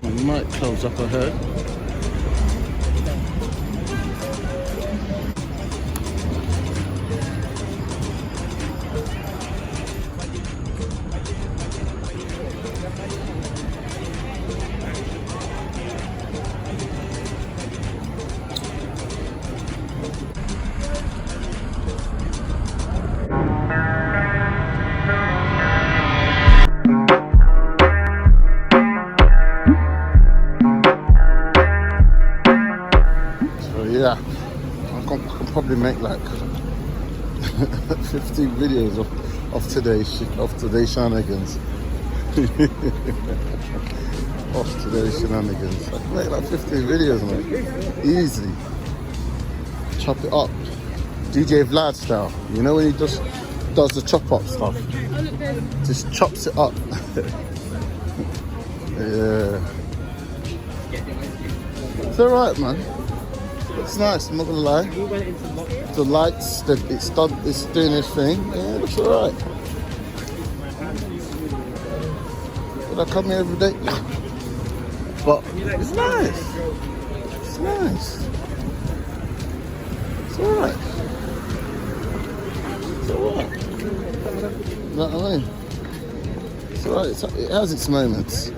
We might close up ahead. Yeah, I can probably make like 15 videos of today's shenanigans. Of today's shenanigans. I can make like 15 videos, man. Easily. Chop it up. DJ Vlad style. You know when he just does the chop up stuff? Just chops it up. Yeah. It's alright, man. It's nice, I'm not gonna lie. The lights, it's doing its thing. Yeah, it looks alright. Would I come here every day? Yeah. But it's nice. It's nice. It's alright. It's alright. You know what I mean? It's alright. It has its moments.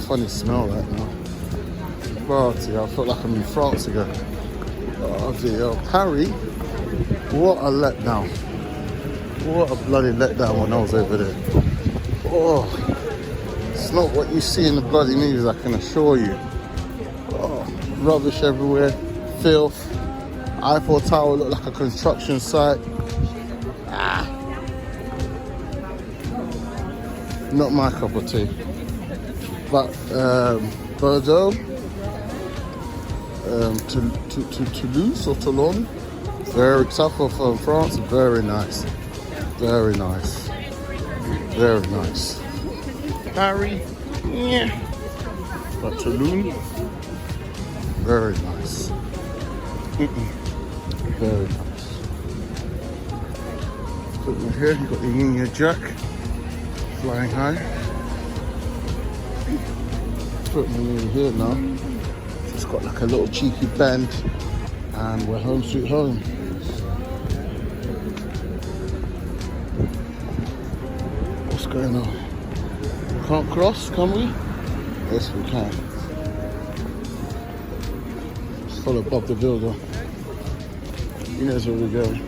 Funny smell right now. Party, I felt like I'm in France again. Oh dear, Harry, what a letdown. What a bloody letdown when I was over there. Oh, it's not what you see in the bloody movies, I can assure you. Oh, rubbish everywhere, filth. Eiffel Tower looked like a construction site. Not my cup of tea. But Bordeaux, Toulouse or Toulon, very south of France, very nice, very nice, very nice. Paris, yeah, but Toulon, very nice, very nice. Put me here, you've got the Union Jack flying high. Put me in here now. It's got like a little cheeky bend, and we're home sweet home. What's going on? We can't cross, can we? Yes, we can. Just follow Bob the Builder. He knows where we're going.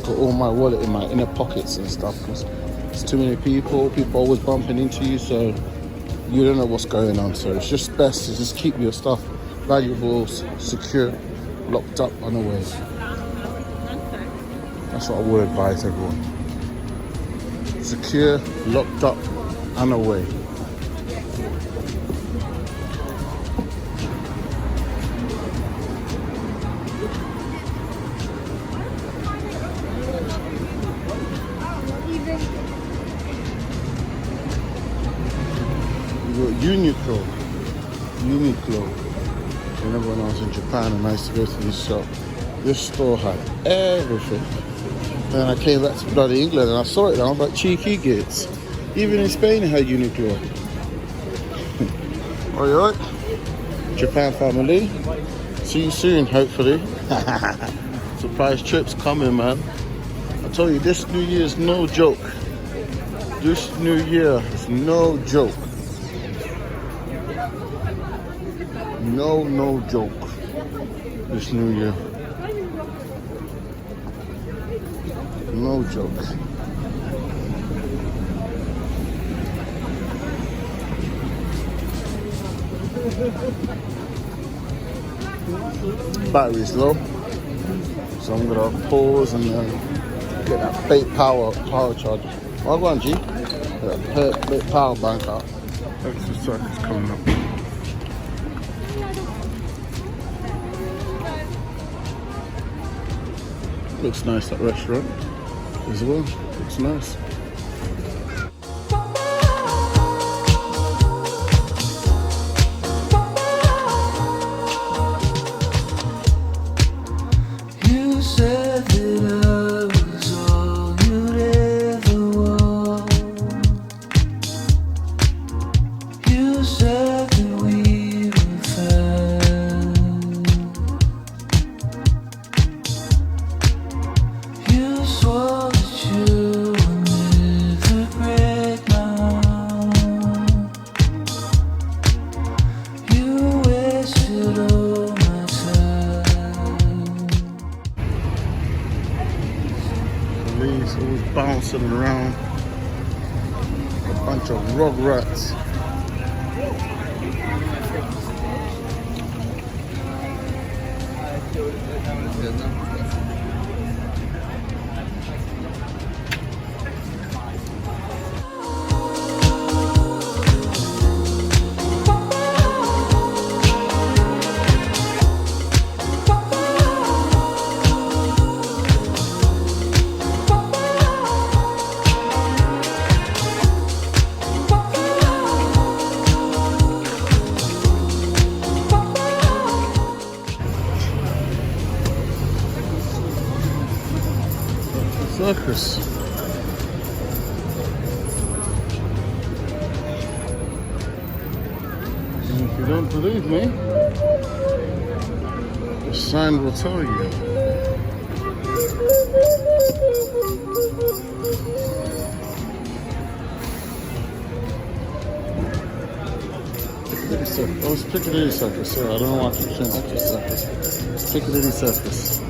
Got all my wallet in my inner pockets and stuff because there's too many people always bumping into you, so you don't know what's going on. So it's just best to just keep your stuff, valuables, secure, locked up, unawares. That's what I would advise everyone. Secure, locked up, unaware. Uniqlo. I remember when I was in Japan and I used to go to this shop. This store had everything. Then I came back to bloody England and I saw it and I was like, cheeky gits. Even in Spain it had Uniqlo. Alright, Japan family. See you soon, hopefully. Surprise trips coming, man. I told you, this New Year is no joke. This New Year is no joke. No joke. This New Year. No joke. Battery's low, so I'm gonna pause and get that fake power charger. Well, go on, G. Get that fake power bank out. That's the circus coming up. Looks nice, that restaurant as well. Looks nice. You said that I was all you'd ever want. You said that we were fine. You swore that you would never break my heart. You wasted all my time. Police always bouncing around. A bunch of rug rats. Circus. And if you don't believe me, the sign will tell you. Piccadilly Circus. Oh, it's Piccadilly Circus. Sorry, I don't know why I keep saying Extra Circus. It's Piccadilly Circus.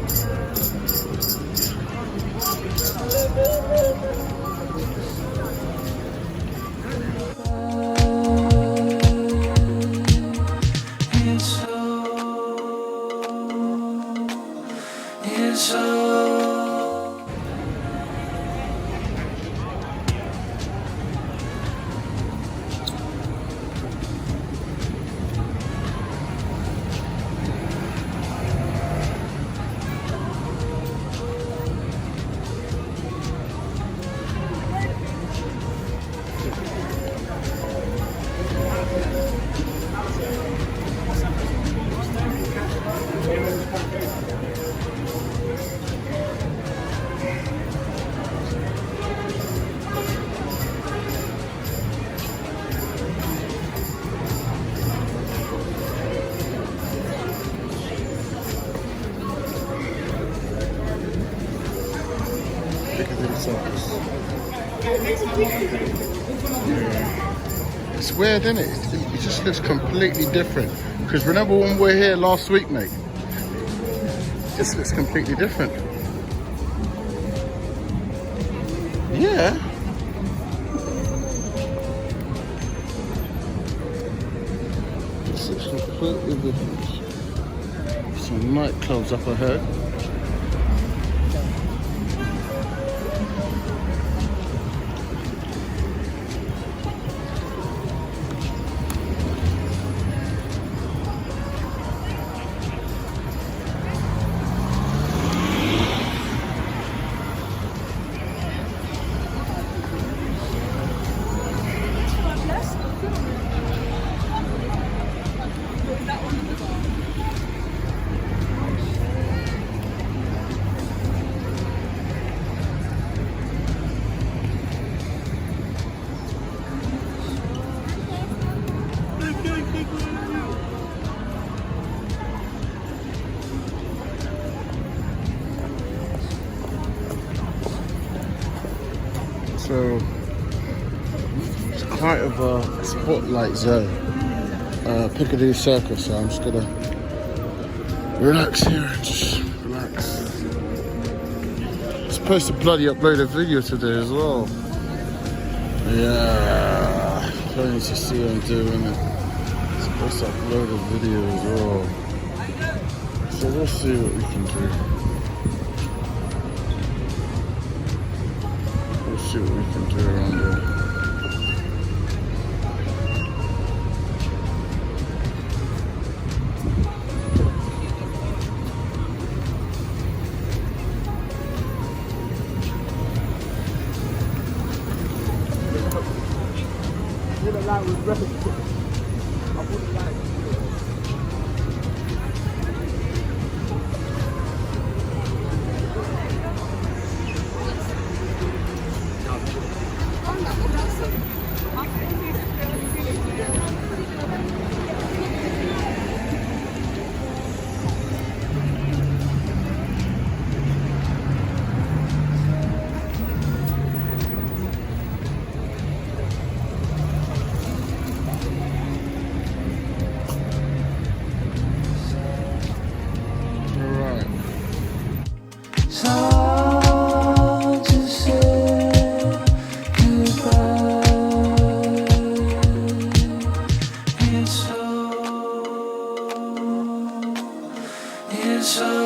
Piccadilly Circus. It's weird, isn't it? It just looks completely different. Because remember when we were here last week, mate? This looks completely different. Yeah. This looks completely different. Some nightclubs up ahead. So it's quite of a spotlight zone, Piccadilly Circus. So I'm just gonna relax here and just relax. I'm supposed to bloody upload a video today as well. Yeah, planning to see what I'm doing. I'm supposed to upload a video as well. So we'll see what we can do. See what we can do around here. wouldn't like with bread. I wouldn't like. Alright. It's hard to say goodbye. It's so